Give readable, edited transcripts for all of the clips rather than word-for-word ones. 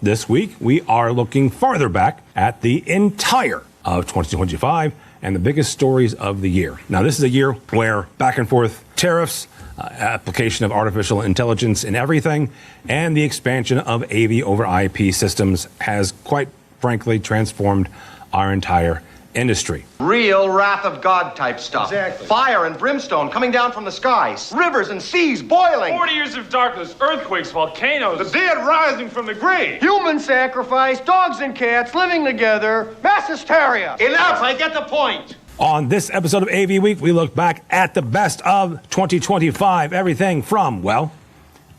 this week, we are looking farther back at the entire of 2025 and the biggest stories of the year. Now, this is a year where back and forth tariffs, application of artificial intelligence in everything, and the expansion of AV over IP systems has quite frankly transformed our entire industry. Real wrath of God type stuff. Exactly. Fire and brimstone coming down from the skies. Rivers and seas boiling. 40 years of darkness, earthquakes, volcanoes, the dead rising from the grave. Human sacrifice, dogs and cats living together, mass hysteria. Enough, I get the point. On this episode of AV Week, we look back at the best of 2025. Everything from, well,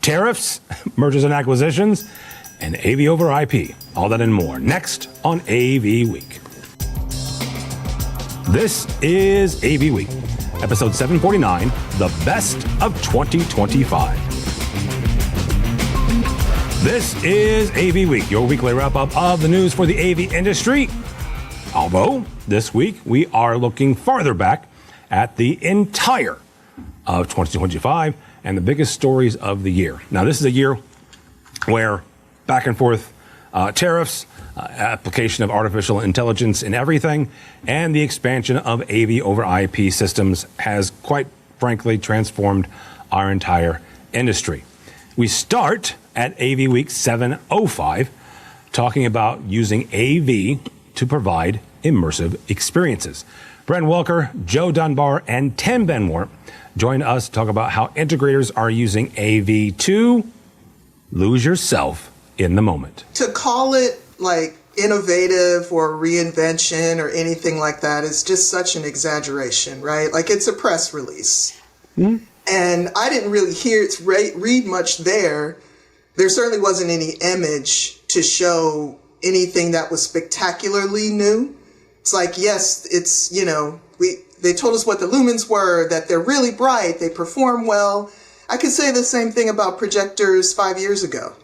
tariffs, mergers and acquisitions, and AV over IP. All that and more next on AV Week. This is AV Week, episode 749, the best of 2025. This is AV Week, your weekly wrap-up of the news for the AV industry. Although, this week, we are looking farther back at the entire of 2025 and the biggest stories of the year. Now, this is a year where back and forth tariffs, application of artificial intelligence in everything, and the expansion of AV over IP systems has quite frankly transformed our entire industry. We start at AV Week 705, talking about using AV to provide immersive experiences. Brent Welker, Joe Dunbar, and Tim Benwart join us to talk about how integrators are using AV to lose yourself in the moment. To call it like innovative or reinvention or anything like that is just such an exaggeration, right? Like it's a press release. Mm-hmm. And I didn't really read much there. There certainly wasn't any image to show anything that was spectacularly new. It's like, yes, it's, they told us what the lumens were, that they're really bright, they perform well. I could say the same thing about projectors 5 years ago.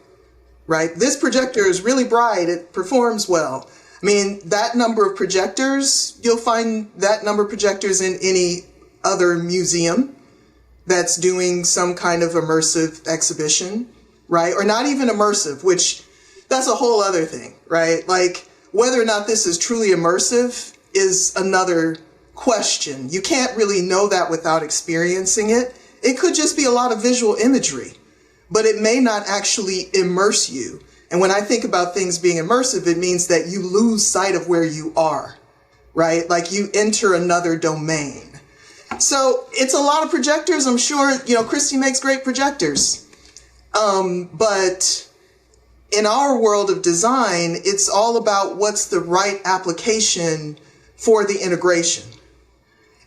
Right? This projector is really bright. It performs well. I mean, that number of projectors, you'll find that number of projectors in any other museum that's doing some kind of immersive exhibition, right? Or not even immersive, which that's a whole other thing, right? Like whether or not this is truly immersive is another question. You can't really know that without experiencing it. It could just be a lot of visual imagery, but it may not actually immerse you. And when I think about things being immersive, it means that you lose sight of where you are, right? Like you enter another domain. So it's a lot of projectors. I'm sure, Christy makes great projectors. But in our world of design, it's all about what's the right application for the integration.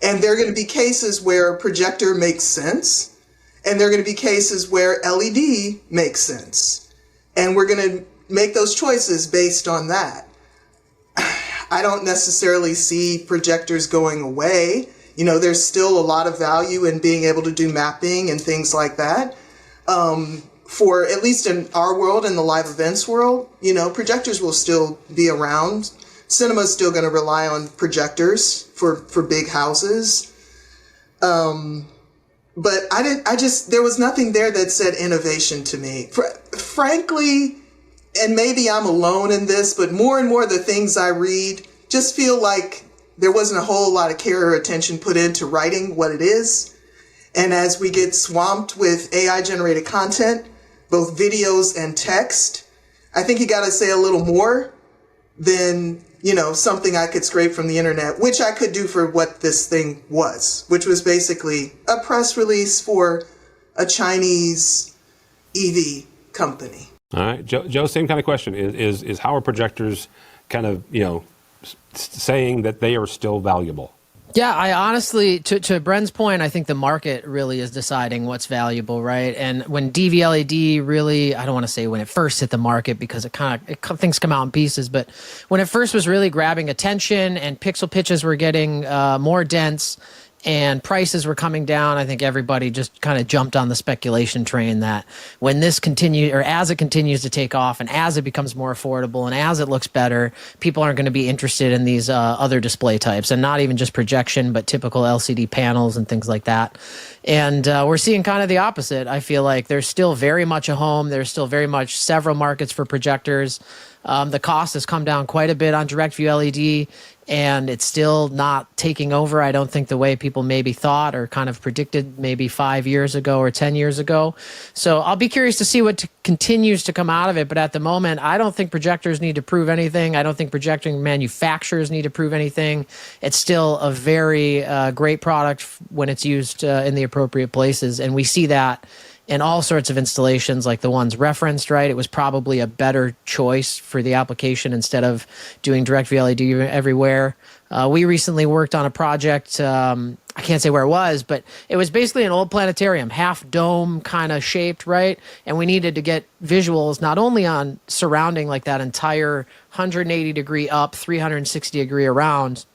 And there are going to be cases where a projector makes sense. And there are going to be cases where LED makes sense. And we're going to make those choices based on that. I don't necessarily see projectors going away. There's still a lot of value in being able to do mapping and things like that. For at least in our world, in the live events world, projectors will still be around. Cinema's still going to rely on projectors for big houses. But there was nothing there that said innovation to me. Frankly, and maybe I'm alone in this, but more and more the things I read just feel like there wasn't a whole lot of care or attention put into writing what it is. And as we get swamped with AI-generated content, both videos and text, I think you got to say a little more than something I could scrape from the internet, which I could do for what this thing was, which was basically a press release for a Chinese EV company. All right, Joe, same kind of question. Is how are projectors kind of, saying that they are still valuable? Yeah, I honestly, to Bren's point, I think the market really is deciding what's valuable, right? And when DV-LED really, I don't want to say when it first hit the market because things come out in pieces, but when it first was really grabbing attention and pixel pitches were getting more dense, and prices were coming down. I think everybody just kind of jumped on the speculation train that when this continues, or as it continues to take off, and as it becomes more affordable, and as it looks better, people aren't going to be interested in these other display types, and not even just projection, but typical LCD panels and things like that. And we're seeing kind of the opposite. I feel like there's still very much a home. There's still very much several markets for projectors. The cost has come down quite a bit on DirectView LED, and it's still not taking over, I don't think, the way people maybe thought or kind of predicted maybe 5 years ago or 10 years ago. So I'll be curious to see what continues to come out of it. But at the moment, I don't think projectors need to prove anything. I don't think projecting manufacturers need to prove anything. It's still a very great product when it's used in the appropriate places. And we see that in all sorts of installations like the ones referenced, right? It was probably a better choice for the application instead of doing DirectView LED everywhere. We recently worked on a project, I can't say where it was, but it was basically an old planetarium, half dome kind of shaped, right? And we needed to get visuals not only on surrounding like that entire 180 degree up, 360 degree around,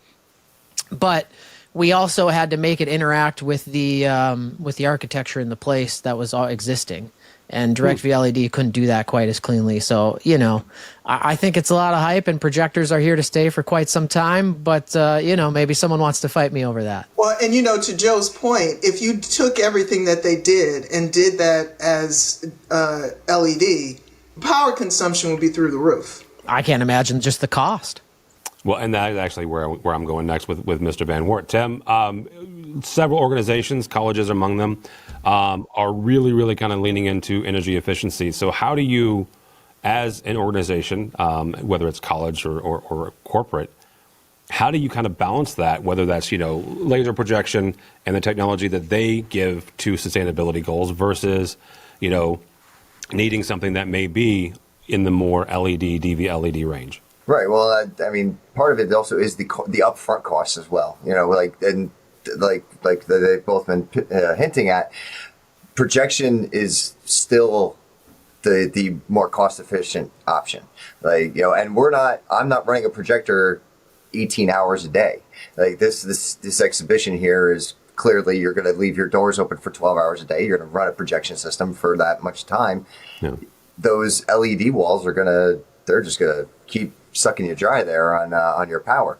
but we also had to make it interact with the architecture in the place that was existing, and DirectView LED couldn't do that quite as cleanly. So, you know, I think it's a lot of hype, and projectors are here to stay for quite some time. But you know, maybe someone wants to fight me over that. Well, and you know, to Joe's point, if you took everything that they did and did that as LED, power consumption would be through the roof. I can't imagine just the cost. Well, and that is actually where I'm going next with Mr. Van Wert. Tim, several organizations, colleges among them, are really kind of leaning into energy efficiency. So how do you, as an organization, whether it's college or corporate, how do you kind of balance that, whether that's, you know, laser projection and the technology that they give to sustainability goals versus, you know, needing something that may be in the more LED, DV LED range? Right. Well, I mean, part of it also is the upfront costs as well. You know, like they've both been hinting at. Projection is still the more cost efficient option. Like, you know, and I'm not running a projector 18 hours a day. Like this exhibition here is clearly you're going to leave your doors open for 12 hours a day. You're going to run a projection system for that much time. Yeah. Those LED walls they're just going to keep sucking you dry there on your power.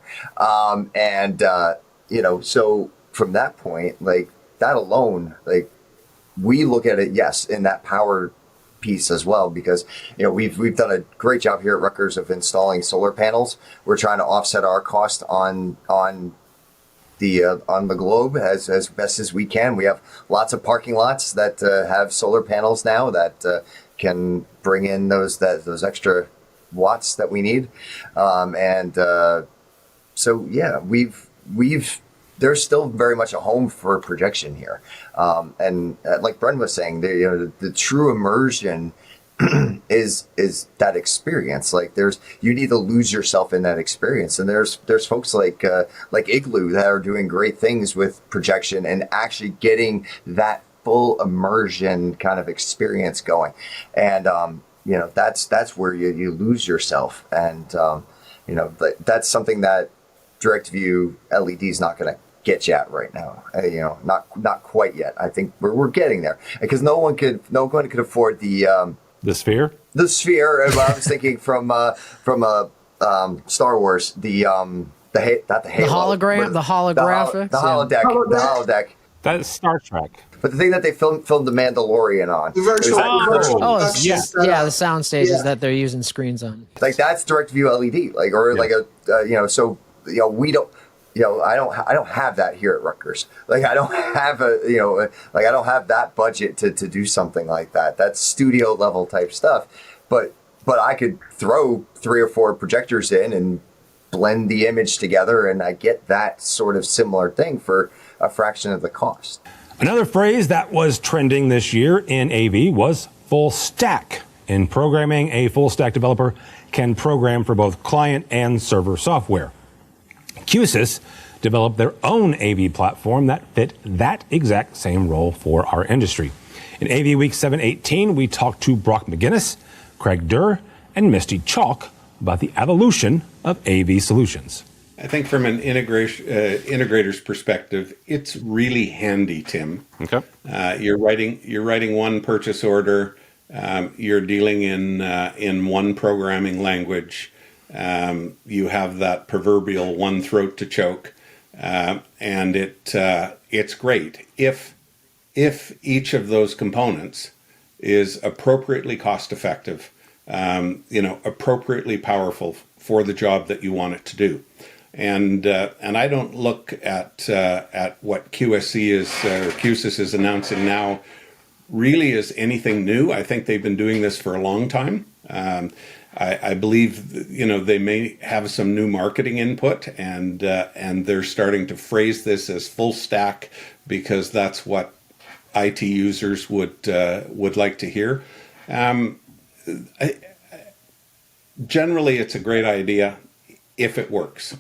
You know, so from that point, like that alone, like we look at it, yes, in that power piece as well, because, you know, we've done a great job here at Rutgers of installing solar panels. We're trying to offset our cost on the globe as best as we can. We have lots of parking lots that have solar panels now that can bring in those extra watts that we need, so yeah, there's still very much a home for projection here, and like Bren was saying, the true immersion is that experience. Like you need to lose yourself in that experience, and there's folks like Igloo that are doing great things with projection and actually getting that full immersion kind of experience going, and you know, that's where you lose yourself, and you know, that's something that DirectView LED is not going to get you at right now. You know, not quite yet. I think we're getting there, because no one could afford the sphere. The sphere. I was thinking from Star Wars, not the Halo, the hologram, the holographic, the holodeck. That is Star Trek. But the thing that they filmed The Mandalorian on. The virtual the sound stages that they're using screens on. Like that's DirectView LED, like, or like a you know, so, you know, we don't, you know, I don't have that here at Rutgers. Like I don't have I don't have that budget to do something like that. That's studio level type stuff. But I could throw 3 or 4 projectors in and blend the image together, and I get that sort of similar thing for a fraction of the cost. Another phrase that was trending this year in AV was full stack. In programming, a full stack developer can program for both client and server software. QSys developed their own AV platform that fit that exact same role for our industry. In AVWeek 718, we talked to Brock McGinnis, Craig Durr, and Misty Chalk about the evolution of AV solutions. I think from an integrator's perspective, it's really handy, Tim. Okay. You're writing one purchase order. You're dealing in one programming language. You have that proverbial one throat to choke, and it's great if each of those components is appropriately cost effective, appropriately powerful for the job that you want it to do. And I don't look at what QSC QSIS is announcing now really as anything new. I think they've been doing this for a long time. I believe they may have some new marketing input, and they're starting to phrase this as full stack because that's what IT users would like to hear. Generally, it's a great idea if it works.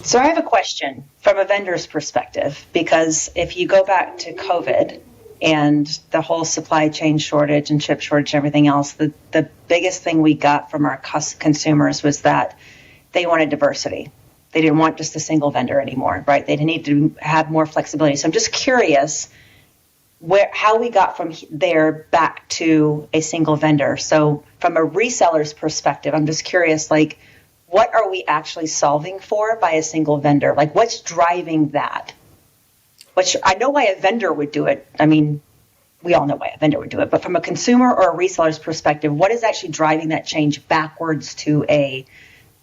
So I have a question from a vendor's perspective, because if you go back to COVID and the whole supply chain shortage and chip shortage and everything else, the biggest thing we got from our consumers was that they wanted diversity. They didn't want just a single vendor anymore, right? They need to have more flexibility. So I'm just curious how we got from there back to a single vendor. So from a reseller's perspective, I'm just curious, what are we actually solving for by a single vendor? What's driving that? Which I know why a vendor would do it. I mean, we all know why a vendor would do it. But from a consumer or a reseller's perspective, what is actually driving that change backwards to a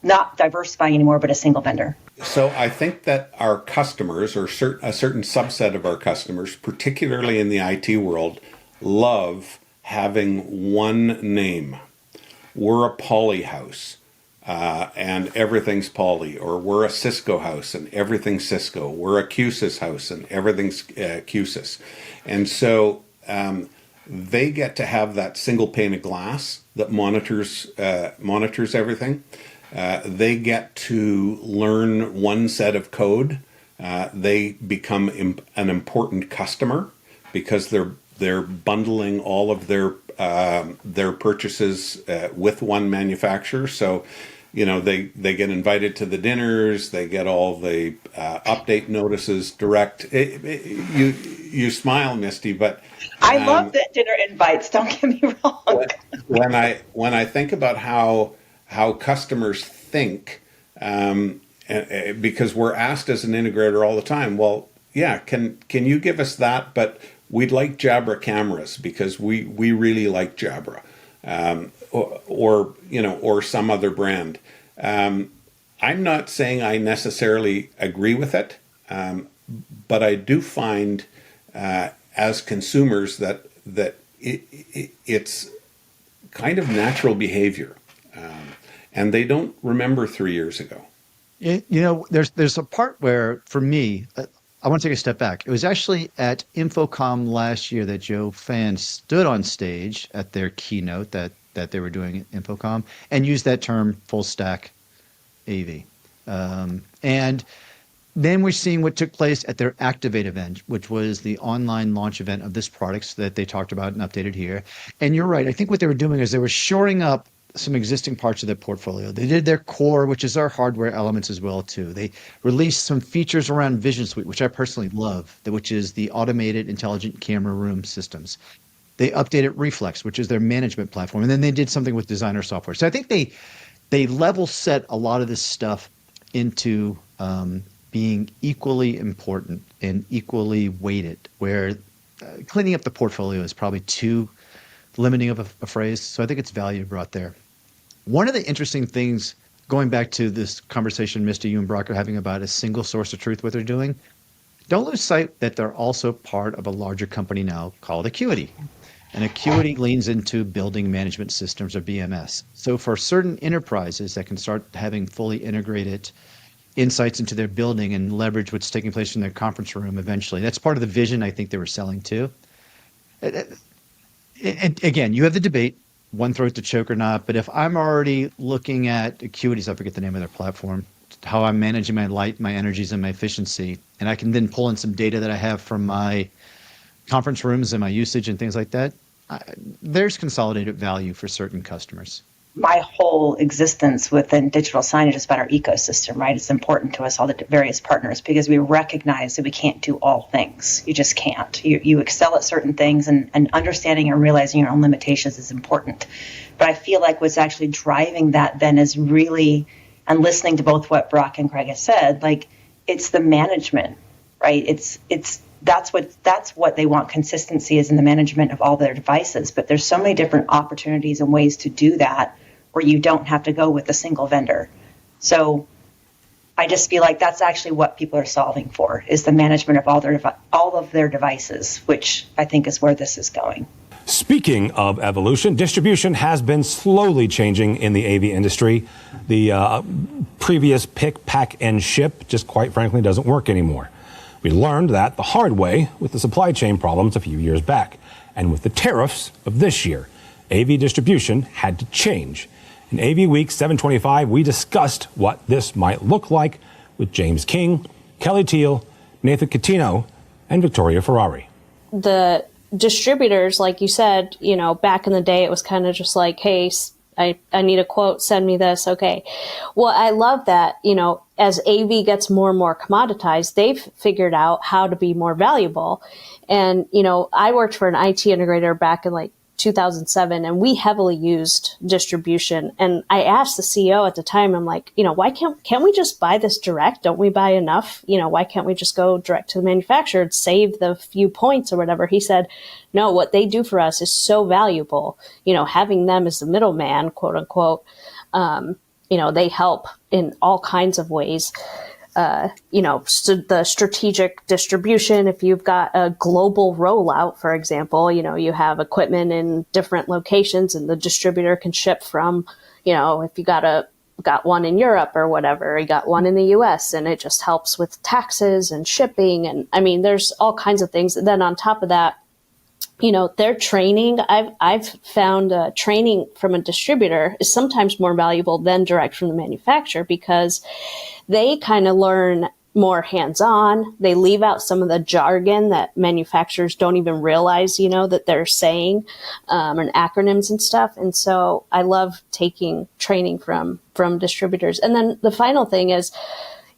not diversifying anymore, but a single vendor? So I think that our customers, or a certain subset of our customers, particularly in the IT world, love having one name. We're a Poly house. And everything's Poly, or we're a Cisco house and everything's Cisco. We're a QSIS house and everything's QSIS. And so they get to have that single pane of glass that monitors everything. They get to learn one set of code. They become an important customer because they're bundling all of their purchases with one manufacturer. So they get invited to the dinners, they get all the update notices direct. You smile, Misty, but I love the dinner invites. Don't get me wrong. When I think about how customers think, because we're asked as an integrator all the time, well, yeah, can you give us that? But we'd like Jabra cameras because we really like Jabra. Or some other brand. I'm not saying I necessarily agree with it, but I do find as consumers that it's kind of natural behavior, and they don't remember 3 years ago. There's a part where, for me, I want to take a step back. It was actually at Infocom last year that Joe Fan stood on stage at their keynote that they were doing at Infocom and used that term full stack AV. And then we're seeing what took place at their Activate event, which was the online launch event of this product that they talked about and updated here. And you're right. I think what they were doing is they were shoring up some existing parts of their portfolio. They did their core, which is our hardware elements as well too. They released some features around Vision Suite, which I personally love, which is the automated intelligent camera room systems. They updated Reflex, which is their management platform, and then they did something with designer software. So I think they level set a lot of this stuff into being equally important and equally weighted, where cleaning up the portfolio is probably too limiting of a phrase. So I think it's value brought there. One of the interesting things, going back to this conversation, Misty, you and Brock are having about a single source of truth, what they're doing, don't lose sight that they're also part of a larger company now called Acuity. And Acuity leans into building management systems, or BMS. So for certain enterprises that can start having fully integrated insights into their building and leverage what's taking place in their conference room eventually, that's part of the vision I think they were selling too. And again, you have the debate, one throat to choke or not, but if I'm already looking at Acuity's, I forget the name of their platform, how I'm managing my light, my energies, and my efficiency, and I can then pull in some data that I have from my conference rooms and my usage and things like that, there's consolidated value for certain customers. my whole existence within digital signage is about our ecosystem, right? It's important to us, all the various partners, because we recognize that we can't do all things. You just can't. You excel at certain things, and understanding and realizing your own limitations is important. But I feel like what's actually driving that then is really, and listening to both what Brock and Craig have said, like, it's the management, right? That's what they want. Consistency is in the management of all their devices, but there's so many different opportunities and ways to do that where you don't have to go with a single vendor. So I just feel like that's actually what people are solving for, is the management of all of their devices, which I think is where this is going. Speaking of evolution, distribution has been slowly changing in the AV industry. The previous pick, pack, and ship just quite frankly doesn't work anymore. We learned that the hard way with the supply chain problems a few years back. And with the tariffs of this year, AV distribution had to change. In AVWeek 725, we discussed what this might look like with James King, Kelly Teal, Nathan Catino, and Victoria Ferrari. The distributors, like you said, back in the day, it was kind of just like, hey, I need a quote, send me this. Okay. Well, I love that, as AV gets more and more commoditized, they've figured out how to be more valuable. And, I worked for an IT integrator back in 2007, and we heavily used distribution. And I asked the CEO at the time, I'm like, why can't we just buy this direct? Don't we buy enough? Why can't we just go direct to the manufacturer and save the few points or whatever? He said, no, what they do for us is so valuable. Having them as the middleman, quote unquote, they help in all kinds of ways. The strategic distribution, if you've got a global rollout, for example, you have equipment in different locations and the distributor can ship from, if you got one in Europe or whatever, you got one in the US, and it just helps with taxes and shipping. And I mean, there's all kinds of things. And then on top of that, their training, I've found training from a distributor is sometimes more valuable than direct from the manufacturer, because they kind of learn more hands-on. They leave out some of the jargon that manufacturers don't even realize, that they're saying, and acronyms and stuff. And so I love taking training from distributors. And then the final thing is,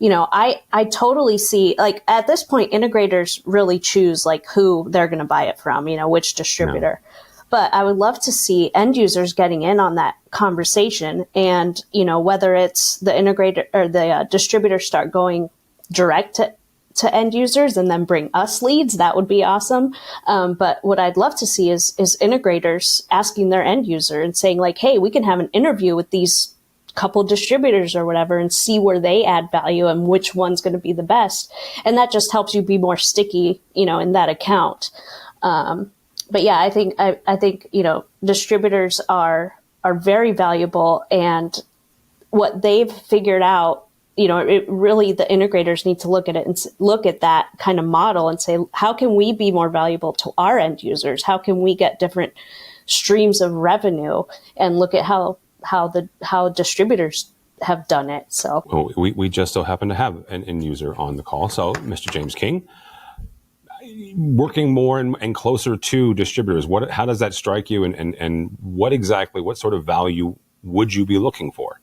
I totally see, at this point, integrators really choose who they're going to buy it from, which distributor. Yeah. But I would love to see end users getting in on that conversation. And, whether it's the integrator or the distributor start going direct to end users and then bring us leads, that would be awesome. But what I'd love to see is integrators asking their end user and saying hey, we can have an interview with these couple distributors or whatever and see where they add value and which one's going to be the best. And that just helps you be more sticky, in that account. But yeah, I think, distributors are very valuable, and what they've figured out, it really, the integrators need to look at it and look at that kind of model and say, how can we be more valuable to our end users? How can we get different streams of revenue, and look at how distributors have done it. So we just so happen to have an end user on the call. So Mr. James King, working more and closer to distributors, how does that strike you, and what sort of value would you be looking for?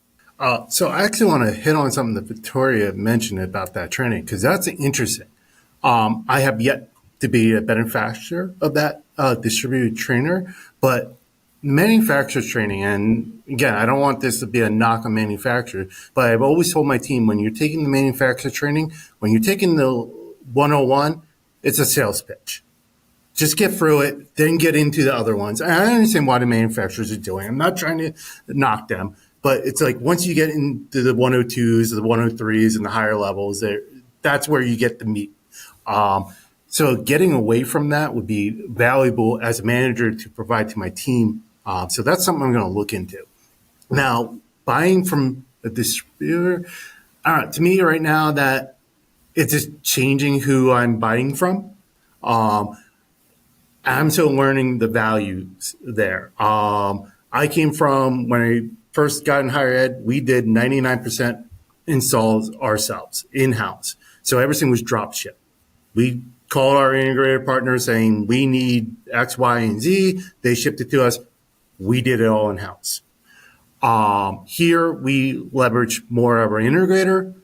So I actually want to hit on something that Victoria mentioned about that training, because that's interesting. I have yet to be a beneficiary of that distributed trainer, but manufacturer's training, and again, I don't want this to be a knock on manufacturers, but I've always told my team, when you're taking the manufacturer training, when you're taking the 101, it's a sales pitch. Just get through it, then get into the other ones. And I understand why the manufacturers are doing it. I'm not trying to knock them, but it's once you get into the 102s, the 103s, and the higher levels, that's where you get the meat. So getting away from that would be valuable as a manager to provide to my team. So that's something I'm going to look into. Now, buying from a distributor, to me right now, that it's just changing who I'm buying from. I'm still learning the values there. I came from, when I first got in higher ed, we did 99% installs ourselves, in-house. So everything was drop ship. We called our integrator partner saying, we need X, Y, and Z. They shipped it to us. We did it all in-house. Here we leverage more of our integrator.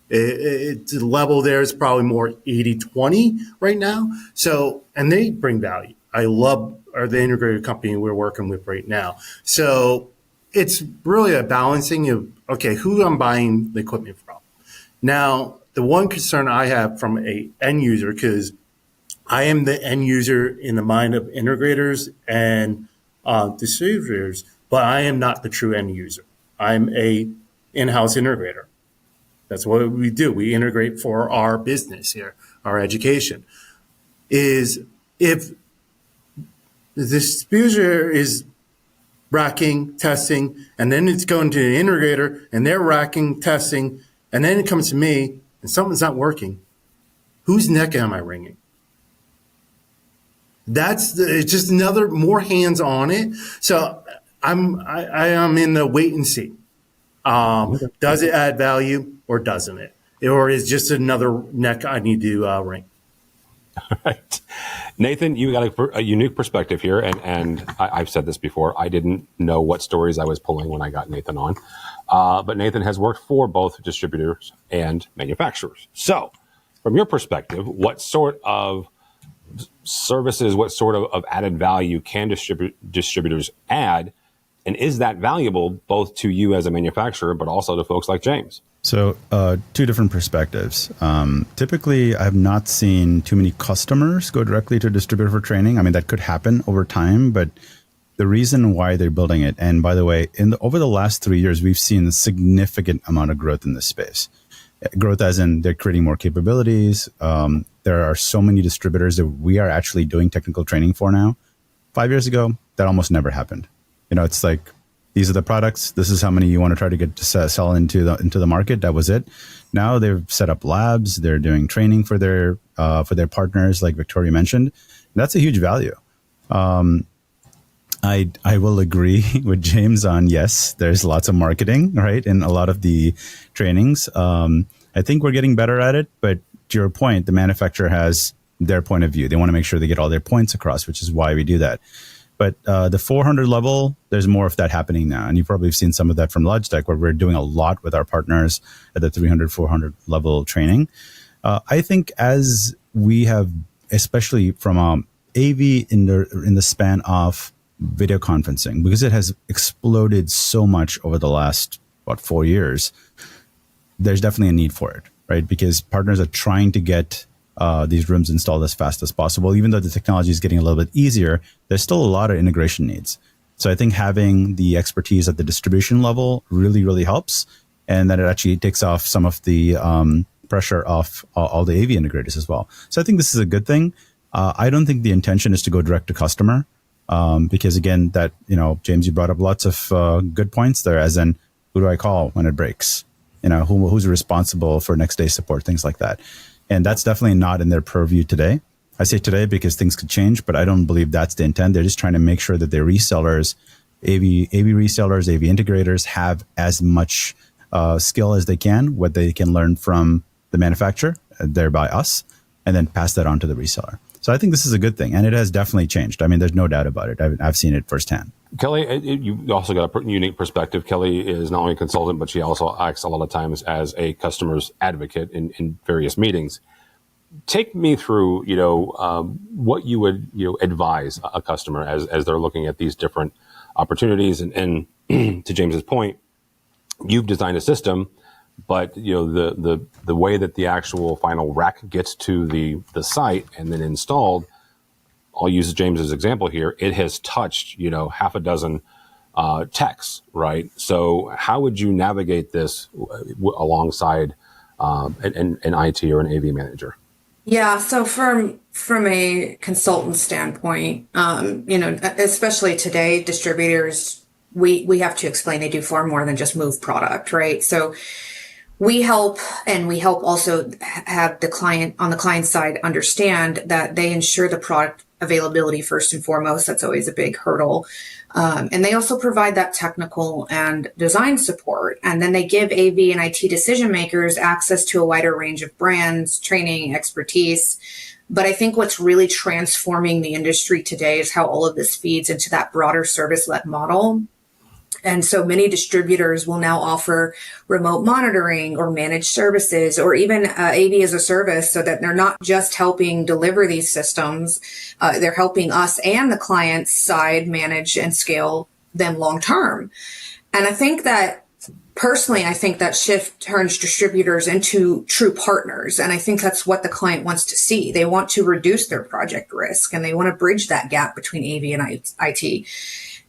The level there is probably more 80-20 right now. So, and they bring value. I love the integrated company we're working with right now. So it's really a balancing of, okay, who I'm buying the equipment from. Now, the one concern I have from a end user, because I am the end user in the mind of integrators and distributors, but I am not the true end user. I'm a in-house integrator. That's what we do. We integrate for our business here, our education. Is if the distributor is racking, testing, and then it's going to the integrator, and they're racking, testing, and then it comes to me, and something's not working, whose neck am I wringing? It's just another more hands on it. So I am in the wait and see. Does it add value or doesn't it? Or is just another neck I need to wring? All right. Nathan, you got a unique perspective here. And I've said this before. I didn't know what stories I was pulling when I got Nathan on. But Nathan has worked for both distributors and manufacturers. So from your perspective, what sort of services, what sort of added value can distributors add? And is that valuable both to you as a manufacturer, but also to folks like James? So two different perspectives. Typically, I've not seen too many customers go directly to a distributor for training. I mean, that could happen over time, but the reason why they're building it, and by the way, over the last 3 years, we've seen a significant amount of growth in this space. Growth as in they're creating more capabilities. There are so many distributors that we are actually doing technical training for now. 5 years ago, that almost never happened. It's like, these are the products. This is how many you want to try to get to sell into the market. That was it. Now they've set up labs. They're doing training for their partners, like Victoria mentioned. That's a huge value. I will agree with James on, yes, there's lots of marketing, right, in a lot of the trainings. I think we're getting better at it, but to your point, the manufacturer has their point of view. They want to make sure they get all their points across, which is why we do that. But the 400 level, there's more of that happening now. And you've probably seen some of that from Logitech, where we're doing a lot with our partners at the 300, 400 level training. I think as we have, especially from AV in the span of video conferencing, because it has exploded so much over the last, 4 years, there's definitely a need for it, right? Because partners are trying to get these rooms installed as fast as possible. Even though the technology is getting a little bit easier, there's still a lot of integration needs. So I think having the expertise at the distribution level really, really helps. And that it actually takes off some of the pressure off all the AV integrators as well. So I think this is a good thing. I don't think the intention is to go direct to customer because, again, that, James, you brought up lots of good points there, as in, who do I call when it breaks? Who's responsible for next day support, things like that. And that's definitely not in their purview today. I say today because things could change, but I don't believe that's the intent. They're just trying to make sure that their resellers, AV resellers, AV integrators have as much skill as they can, what they can learn from the manufacturer, thereby us, and then pass that on to the reseller. So I think this is a good thing, and it has definitely changed. I mean, there's no doubt about it. I've seen it firsthand. Kelly, you also got a unique perspective. Kelly is not only a consultant, but she also acts a lot of times as a customer's advocate in various meetings. Take me through, what you would, advise a customer as they're looking at these different opportunities. And to James's point, you've designed a system, but the way that the actual final rack gets to the site and then installed, I'll use James's example here. It has touched, half a dozen techs, right? So how would you navigate this alongside an IT or an AV manager? Yeah, so from a consultant standpoint, especially today, distributors, we have to explain they do far more than just move product, right? So we help also have the client on the client side understand that they ensure the product availability first and foremost. That's always a big hurdle. And they also provide that technical and design support. And then they give AV and IT decision makers access to a wider range of brands, training, expertise. But I think what's really transforming the industry today is how all of this feeds into that broader service-led model. And so many distributors will now offer remote monitoring or managed services or even AV as a service, so that they're not just helping deliver these systems, they're helping us and the client's side manage and scale them long term. And I think that personally, I think that shift turns distributors into true partners. And I think that's what the client wants to see. They want to reduce their project risk and they want to bridge that gap between AV and IT.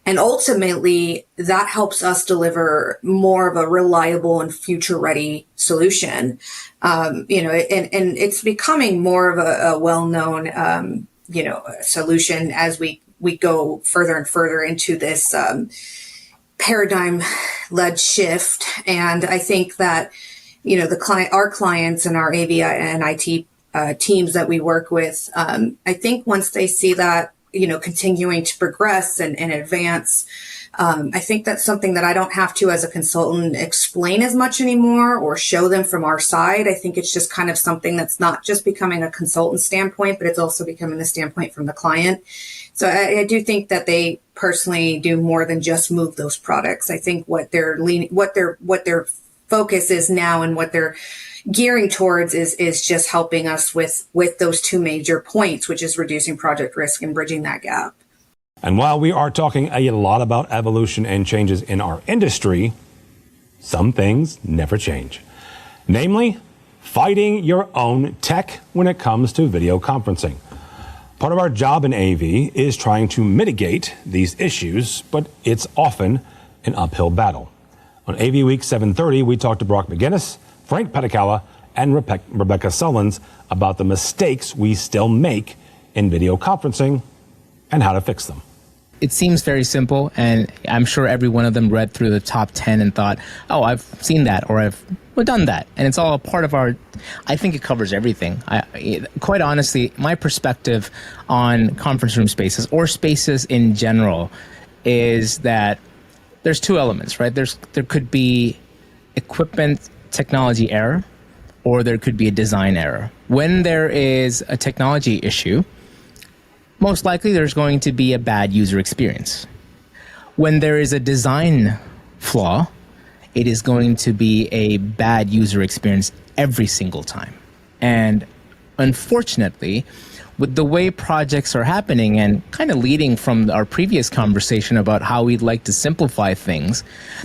And ultimately, that helps us deliver more of a reliable and future-ready solution. And it's becoming more of a well-known, solution as we go further and further into this paradigm-led shift. And I think that, our clients and our AV and IT teams that we work with, I think once they see that, continuing to progress and advance. I think that's something that I don't have to, as a consultant, explain as much anymore or show them from our side. I think it's just kind of something that's not just becoming a consultant standpoint, but it's also becoming the standpoint from the client. So I do think that they personally do more than just move those products. I think what their focus is now and what they're gearing towards is just helping us with those two major points, which is reducing project risk and bridging that gap. And while we are talking a lot about evolution and changes in our industry, some things never change. Namely, fighting your own tech when it comes to video conferencing. Part of our job in AV is trying to mitigate these issues, but it's often an uphill battle. On AVWeek 730, we talked to Brock McGinnis, Frank Pedicala, and Rebecca Sullins about the mistakes we still make in video conferencing and how to fix them. It seems very simple, and I'm sure every one of them read through the top 10 and thought, oh, I've seen that, or I've done that. And it's all a part of I think it covers everything. Quite honestly, my perspective on conference room spaces, or spaces in general, is that there's two elements, right? There could be equipment technology error, or there could be a design error. When there is a technology issue, most likely there's going to be a bad user experience. When there is a design flaw, it is going to be a bad user experience every single time. And unfortunately, with the way projects are happening, and kind of leading from our previous conversation about how we'd like to simplify things,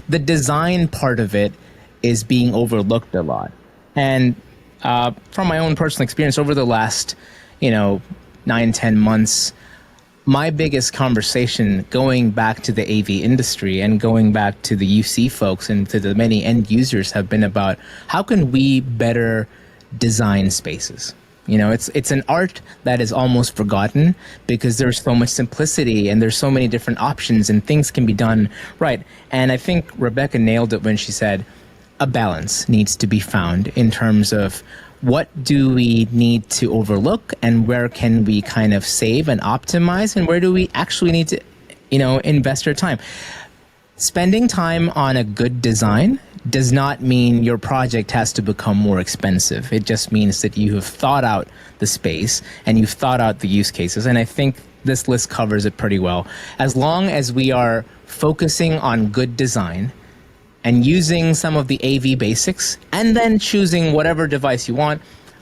the design part of it is being overlooked a lot. And from my own personal experience over the last, 9-10 months, my biggest conversation going back to the AV industry and going back to the UC folks and to the many end users have been about how can we better design spaces. It's an art that is almost forgotten because there's so much simplicity and there's so many different options and things can be done right. And I think Rebecca nailed it when she said a balance needs to be found in terms of what do we need to overlook and where can we kind of save and optimize, and where do we actually need to, invest our time. Spending time on a good design does not mean your project has to become more expensive. It just means that you have thought out the space and you've thought out the use cases. And I think this list covers it pretty well. As long as we are focusing on good design and using some of the AV basics and then choosing whatever device you want,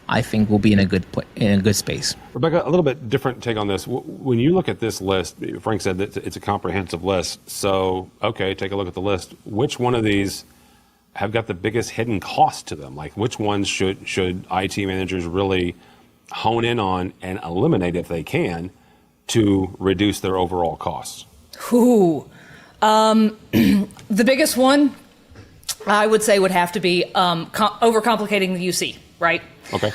I think we'll be in a good space. Rebecca, a little bit different take on this. When you look at this list, Frank said that it's a comprehensive list. So, okay, take a look at the list. Which one of these have got the biggest hidden cost to them? Like, which ones should IT managers really hone in on and eliminate if they can to reduce their overall costs? The biggest one, I would say, would have to be overcomplicating the UC, right? Okay.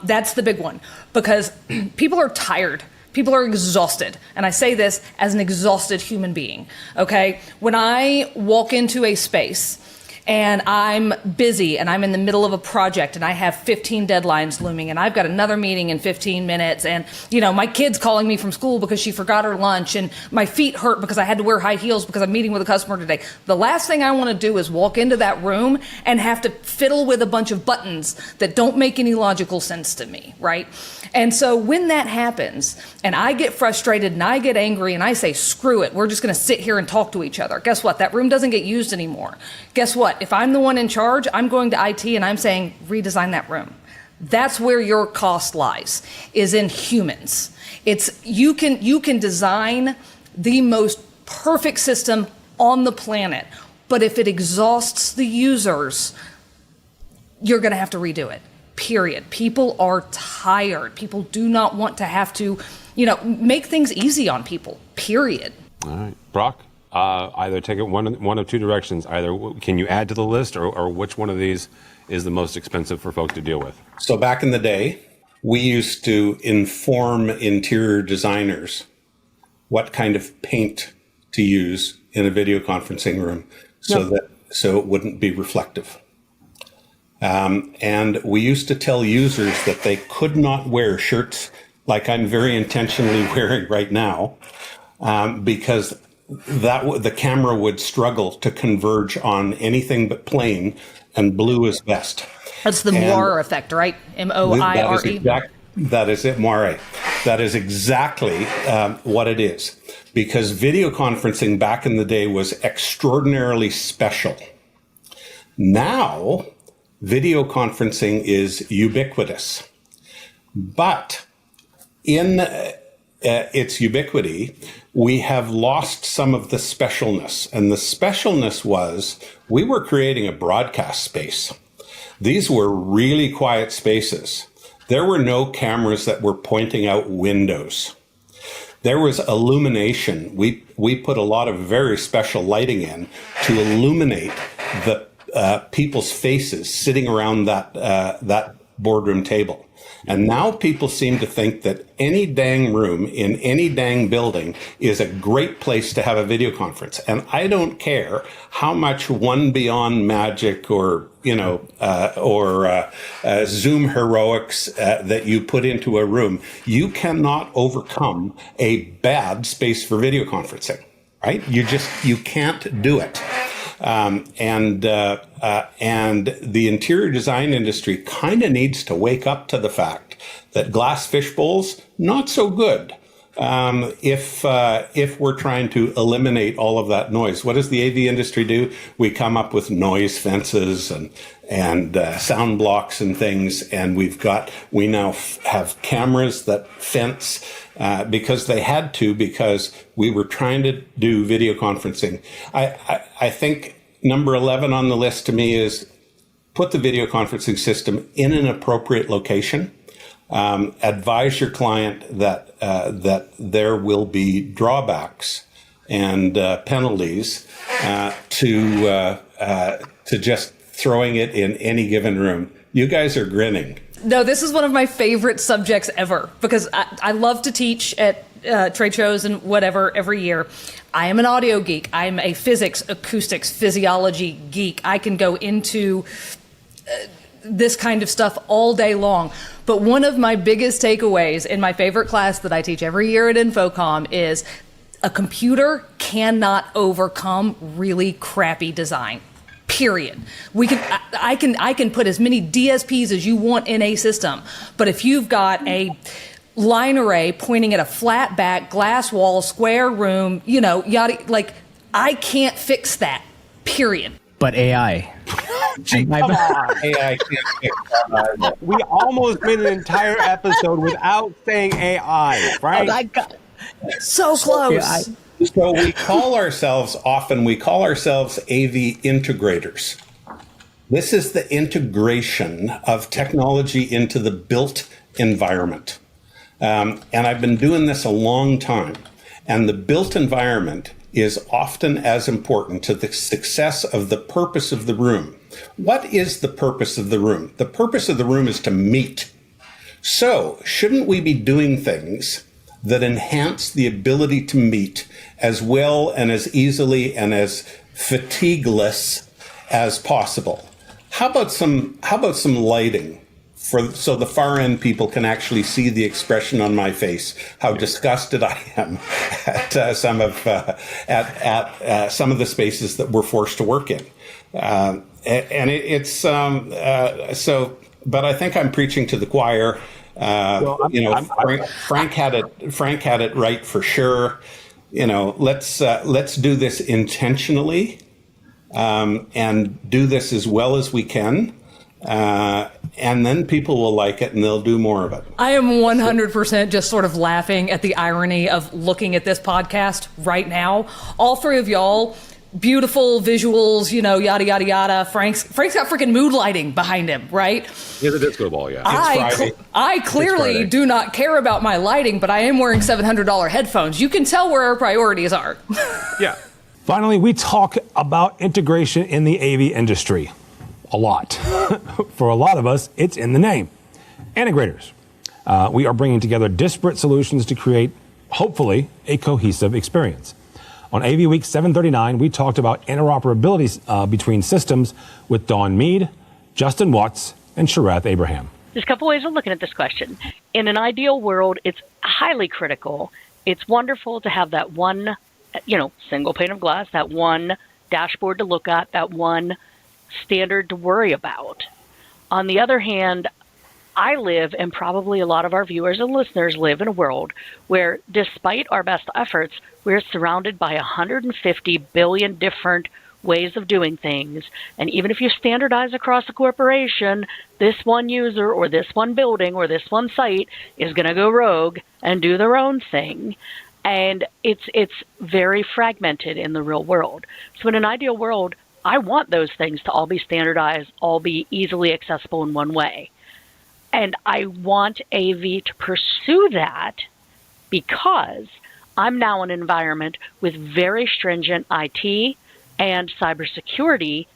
That's the big one, because people are tired. People are exhausted. And I say this as an exhausted human being, okay? When I walk into a space and I'm busy and I'm in the middle of a project and I have 15 deadlines looming and I've got another meeting in 15 minutes and, my kid's calling me from school because she forgot her lunch and my feet hurt because I had to wear high heels because I'm meeting with a customer today. The last thing I want to do is walk into that room and have to fiddle with a bunch of buttons that don't make any logical sense to me, right? And so when that happens and I get frustrated and I get angry and I say, screw it, we're just going to sit here and talk to each other. Guess what? That room doesn't get used anymore. Guess what? If I'm the one in charge, I'm going to IT and I'm saying, redesign that room. That's where your cost lies, is in humans. It's you can design the most perfect system on the planet, but if it exhausts the users, you're going to have to redo it. Period. People are tired. People do not want to have to, make things easy on people. Period. All right, Brock. Either take it one of two directions. Either can you add to the list, or which one of these is the most expensive for folks to deal with? So back in the day, we used to inform interior designers what kind of paint to use in a video conferencing room so it wouldn't be reflective. And we used to tell users that they could not wear shirts like I'm very intentionally wearing right now, because the camera would struggle to converge on anything but plain, and blue is best. That's the Moire effect, right? M-O-I-R-E. That is it, Moire. That is exactly what it is. Because video conferencing back in the day was extraordinarily special. Now, video conferencing is ubiquitous. But in its ubiquity, we have lost some of the specialness. And the specialness was we were creating a broadcast space. These were really quiet spaces. There were no cameras that were pointing out windows. There was illumination. We put a lot of very special lighting in to illuminate the people's faces sitting around that boardroom table. And now people seem to think that any dang room in any dang building is a great place to have a video conference. And I don't care how much One Beyond magic or Zoom heroics that you put into a room. You cannot overcome a bad space for video conferencing, right? You can't do it. And the interior design industry kind of needs to wake up to the fact that glass fish bowls, not so good. If we're trying to eliminate all of that noise. What does the AV industry do? We come up with noise fences and sound blocks and things, and we now have cameras that fence because they had to, because we were trying to do video conferencing. I think number 11 on the list to me is put the video conferencing system in an appropriate location. Advise your client that there will be drawbacks and penalties to just throwing it in any given room. You guys are grinning. No, this is one of my favorite subjects ever, because I love to teach at trade shows and whatever every year. I am an audio geek. I'm a physics, acoustics, physiology geek. I can go into this kind of stuff all day long. But one of my biggest takeaways in my favorite class that I teach every year at Infocom is a computer cannot overcome really crappy design. Period. I can put as many DSPs as you want in a system, but if you've got a line array pointing at a flat back, glass wall, square room, yada, I can't fix that. Period. But AI. Come on. AI can't fix that. We almost made an entire episode without saying AI, right? So close. So we call ourselves AV integrators. This is the integration of technology into the built environment. And I've been doing this a long time. And the built environment is often as important to the success of the purpose of the room. What is the purpose of the room? The purpose of the room is to meet. So shouldn't we be doing things that enhance the ability to meet as well and as easily and as fatigueless as possible. How about some lighting so the far end people can actually see the expression on my face, how disgusted I am at some of the spaces that we're forced to work in. But I think I'm preaching to the choir. Frank had it right for sure. Let's do this intentionally, and do this as well as we can. And then people will like it and they'll do more of it. I am 100% just sort of laughing at the irony of looking at this podcast right now. All three of y'all, beautiful visuals, yada, yada, yada. Frank's got freaking mood lighting behind him, right? He has a disco ball, yeah. I clearly do not care about my lighting, but I am wearing $700 headphones. You can tell where our priorities are. Yeah. Finally, we talk about integration in the AV industry. A lot. For a lot of us, it's in the name. Integrators. We are bringing together disparate solutions to create, hopefully, a cohesive experience. On AVWeek 739, we talked about interoperability between systems with Dawn Mead, Justin Watts, and Sharath Abraham. There's a couple ways of looking at this question. In an ideal world, it's highly critical. It's wonderful to have that one, single pane of glass, that one dashboard to look at, that one standard to worry about. On the other hand, I live, and probably a lot of our viewers and listeners live, in a world where, despite our best efforts, we're surrounded by 150 billion different ways of doing things. And even if you standardize across a corporation, this one user or this one building or this one site is going to go rogue and do their own thing. And it's very fragmented in the real world. So in an ideal world, I want those things to all be standardized, all be easily accessible in one way. And I want AV to pursue that because I'm now in an environment with very stringent IT and cybersecurity,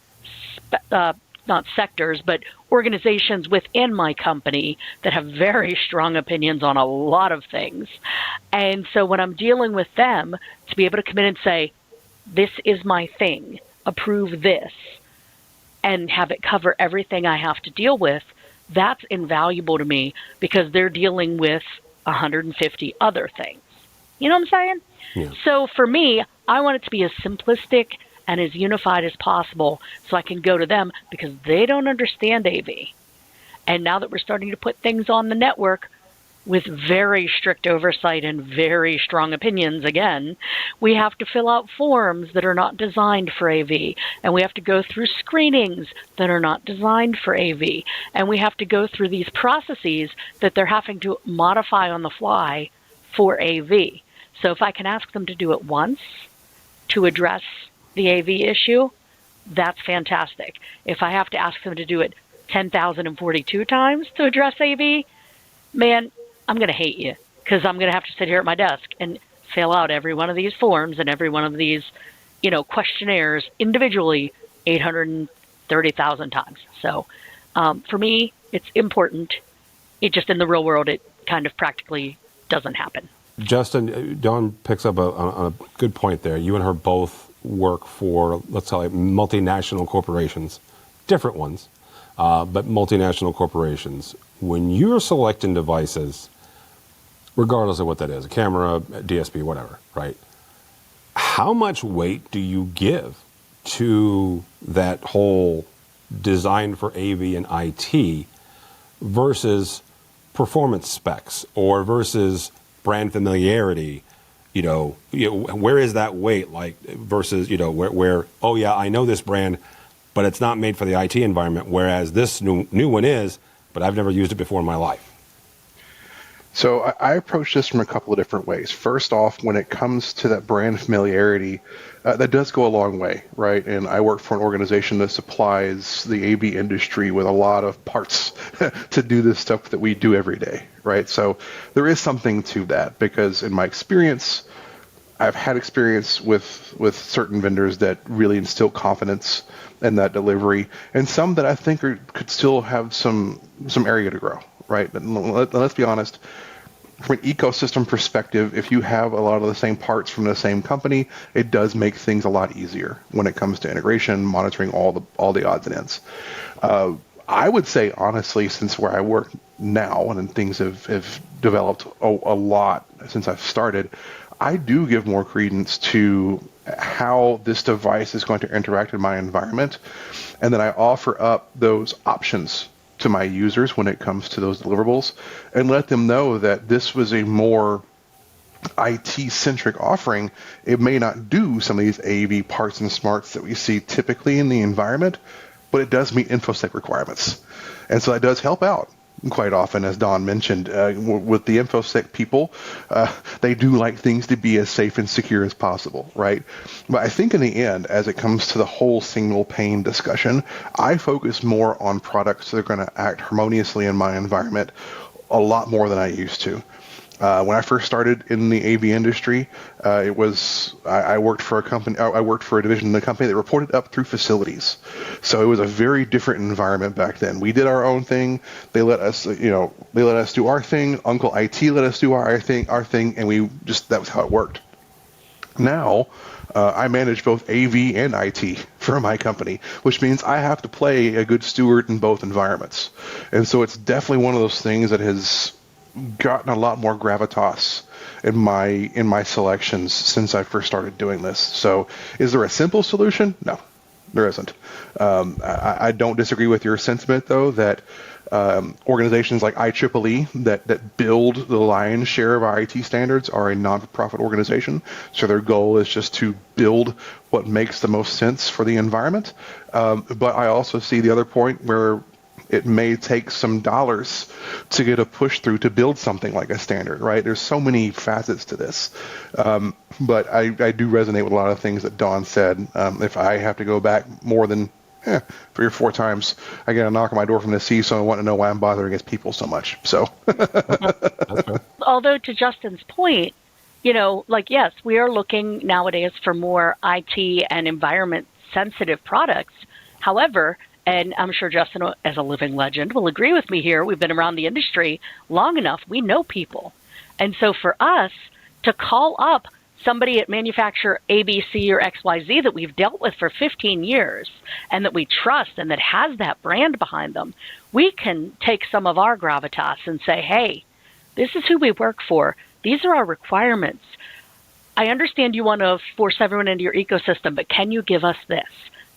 not sectors, but organizations within my company that have very strong opinions on a lot of things. And so when I'm dealing with them, to be able to come in and say, this is my thing, approve this, and have it cover everything I have to deal with, that's invaluable to me because they're dealing with 150 other things. You know what I'm saying? Yeah. So for me, I want it to be as simplistic and as unified as possible so I can go to them because they don't understand AV. And now that we're starting to put things on the network with very strict oversight and very strong opinions, again, we have to fill out forms that are not designed for AV, and we have to go through screenings that are not designed for AV, and we have to go through these processes that they're having to modify on the fly for AV. So if I can ask them to do it once to address the AV issue, that's fantastic. If I have to ask them to do it 10,042 times to address AV, man, I'm going to hate you because I'm going to have to sit here at my desk and fill out every one of these forms and every one of these, questionnaires individually 830,000 times. So for me, it's important. It just, in the real world, it kind of practically doesn't happen. Justin, Dawn picks up on a good point there. You and her both work for, let's say, multinational corporations, different ones, but multinational corporations. When you're selecting devices, regardless of what that is, a camera, DSP, whatever, right? How much weight do you give to that whole design for AV and IT versus performance specs or versus brand familiarity? Where is that weight versus, where, oh yeah, I know this brand, but it's not made for the IT environment, whereas this new one is, but I've never used it before in my life. So I approach this from a couple of different ways. First off, when it comes to that brand familiarity, that does go a long way, right? And I work for an organization that supplies the AV industry with a lot of parts to do this stuff that we do every day, right? So there is something to that because in my experience, I've had experience with certain vendors that really instill confidence in that delivery, and some that I think could still have some area to grow, right? But let's be honest. from an ecosystem perspective, if you have a lot of the same parts from the same company, it does make things a lot easier when it comes to integration, monitoring all the odds and ends. I would say, honestly, since where I work now and things have developed a lot since I've started, I do give more credence to how this device is going to interact in my environment, and then I offer up those options to my users when it comes to those deliverables and let them know that this was a more IT-centric offering. It may not do some of these AV parts and smarts that we see typically in the environment, but it does meet InfoSec requirements. And so that does help out quite often, as Don mentioned. With the InfoSec people, they do like things to be as safe and secure as possible, right? But I think in the end, as it comes to the whole single pane discussion, I focus more on products that are going to act harmoniously in my environment a lot more than I used to. When I first started in the AV industry, I worked for a company. I worked for a division in the company that reported up through facilities, so it was a very different environment back then. We did our own thing. They let us, they let us do our thing. Uncle IT let us do our thing, and that was how it worked. Now, I manage both AV and IT for my company, which means I have to play a good steward in both environments, and so it's definitely one of those things that has gotten a lot more gravitas in my selections since I first started doing this. So is there a simple solution? No, there isn't. I don't disagree with your sentiment, though, that organizations like IEEE that build the lion's share of our IT standards are a non-profit organization. So their goal is just to build what makes the most sense for the environment. But I also see the other point where it may take some dollars to get a push through to build something like a standard, right? There's so many facets to this. But I do resonate with a lot of things that Dawn said. If I have to go back more than 3 or 4 times, I get a knock on my door from the CISO and want to know why I'm bothering his people so much. So, although to Justin's point, yes, we are looking nowadays for more IT and environment sensitive products. However, and I'm sure Justin, as a living legend, will agree with me here. We've been around the industry long enough. We know people. And so for us to call up somebody at manufacturer ABC or XYZ that we've dealt with for 15 years and that we trust and that has that brand behind them, we can take some of our gravitas and say, hey, this is who we work for. These are our requirements. I understand you want to force everyone into your ecosystem, but can you give us this?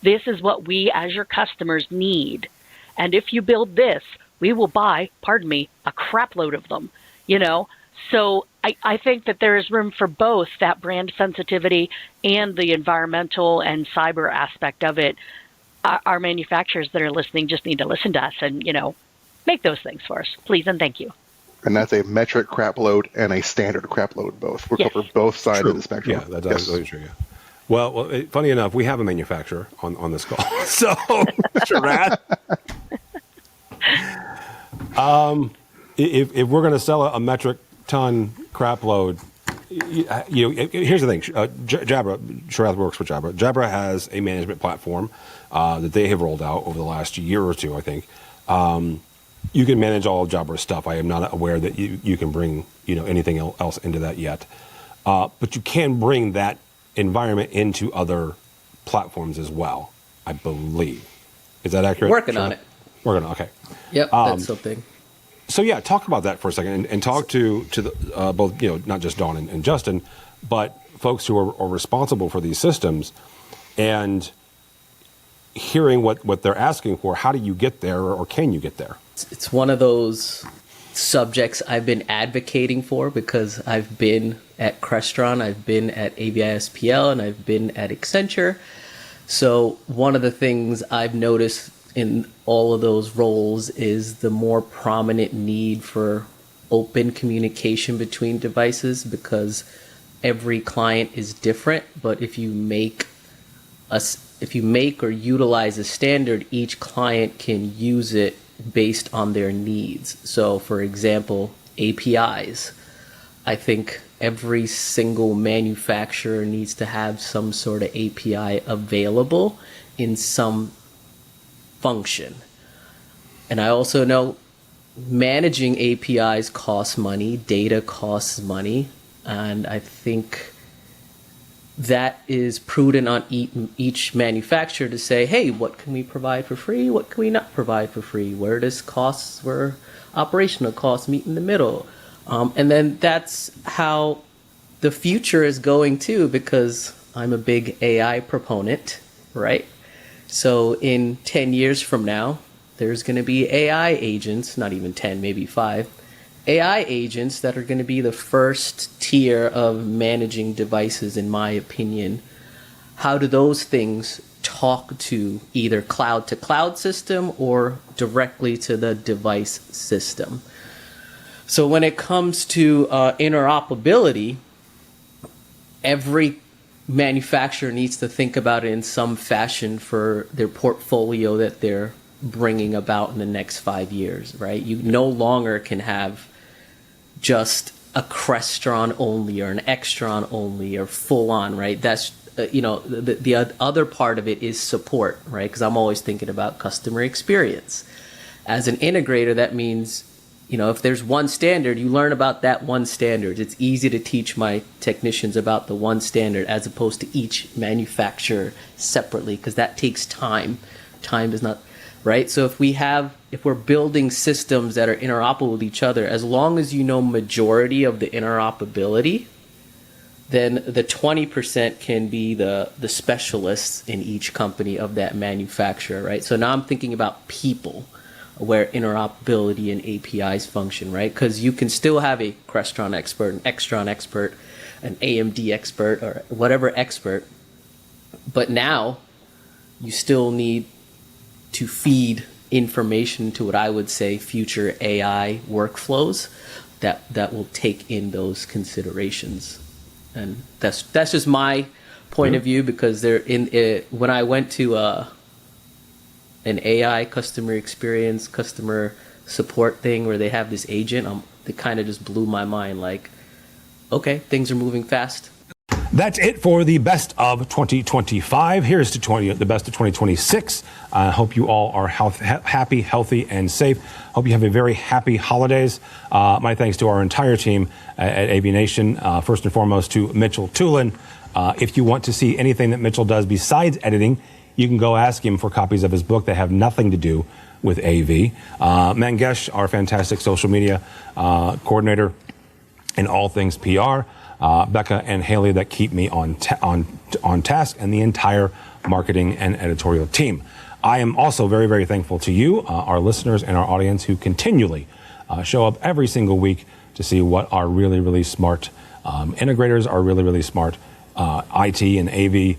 This is what we as your customers need. And if you build this, we will buy, a crap load of them, So I think that there is room for both that brand sensitivity and the environmental and cyber aspect of it. Our manufacturers that are listening just need to listen to us and, make those things for us, please and thank you. And that's a metric crap load and a standard crap load both. We're cover both sides of the spectrum. Yeah, that's absolutely true, yeah. Well, funny enough, we have a manufacturer on this call. So, Sharad, if we're going to sell a metric ton crap load, here's the thing. Jabra, Sharad works for Jabra. Jabra has a management platform that they have rolled out over the last year or two, I think. You can manage all of Jabra's stuff. I am not aware that you can bring anything else into that yet. But you can bring that environment into other platforms as well, I believe. Is that accurate? Working on it. Working on it, okay. Yep, that's something. So yeah, talk about that for a second and talk to the, both, not just Dawn and Justin, but folks who are responsible for these systems and hearing what they're asking for. How do you get there, or can you get there? It's one of those subjects I've been advocating for because I've been at Crestron, I've been at AVISPL, and I've been at Accenture. So one of the things I've noticed in all of those roles is the more prominent need for open communication between devices, because every client is different. But if you make or utilize a standard, each client can use it based on their needs. So for example, APIs. I think every single manufacturer needs to have some sort of API available in some function. And I also know managing APIs costs money, data costs money, and I think that is prudent on each manufacturer to say, hey, what can we provide for free? What can we not provide for free? Where operational costs meet in the middle? And then that's how the future is going too, because I'm a big AI proponent, right? So in 10 years from now, there's going to be AI agents, not even 10, maybe 5, AI agents that are going to be the first tier of managing devices, in my opinion. How do those things talk to either cloud system or directly to the device system? So when it comes to interoperability, every manufacturer needs to think about it in some fashion for their portfolio that they're bringing about in the next 5 years, right? You no longer can have just a Crestron only or an Extron only or full on, right? That's, the other part of it is support, right? Because I'm always thinking about customer experience. As an integrator, that means, if there's one standard, you learn about that one standard. It's easy to teach my technicians about the one standard as opposed to each manufacturer separately, because that takes time. Time is not, right? So if we're building systems that are interoperable with each other, as long as you know majority of the interoperability, then the 20% can be the specialists in each company of that manufacturer, right? So now I'm thinking about people, where interoperability and APIs function, right? Because you can still have a Crestron expert, an Extron expert, an AMD expert, or whatever expert, but now you still need to feed information to what I would say future AI workflows that will take in those considerations. And that's just my point of view, because when I went to an AI customer experience, customer support thing where they have this agent, it kind of just blew my mind. Like, okay, things are moving fast. That's it for the best of 2025. Here's to the best of 2026. I hope you all are happy, healthy, and safe. Hope you have a very happy holidays. My thanks to our entire team at AVNation. First and foremost to Mitchell Tulin. If you want to see anything that Mitchell does besides editing, you can go ask him for copies of his book that have nothing to do with AV. Mangesh, our fantastic social media coordinator in all things PR. Becca and Haley that keep me on task, and the entire marketing and editorial team. I am also very, very thankful to you, our listeners and our audience, who continually show up every single week to see what our really, really smart integrators, our really, really smart IT and AV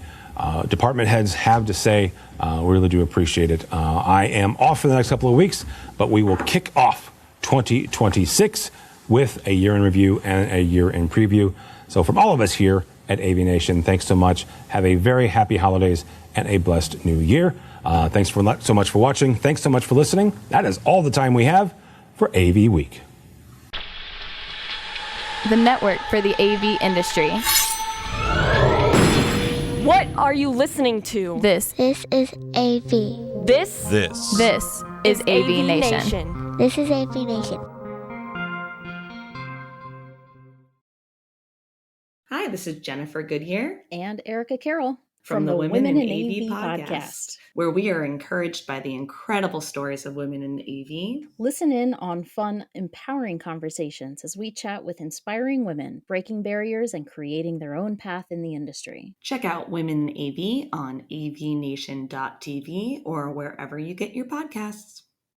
department heads have to say. We really do appreciate it. I am off for the next couple of weeks, but we will kick off 2026 with a year in review and a year in preview. So from all of us here at AVNation, thanks so much. Have a very happy holidays and a blessed new year. Thanks so much for watching. Thanks so much for listening. That is all the time we have for AV Week. The network for the AV industry. What are you listening to? This is AV. This is AVNation. This is AVNation. Hi, this is Jennifer Goodyear and Erica Carroll from the Women in AV podcast, where we are encouraged by the incredible stories of women in AV. Listen in on fun, empowering conversations as we chat with inspiring women, breaking barriers and creating their own path in the industry. Check out Women in AV on avnation.tv or wherever you get your podcasts.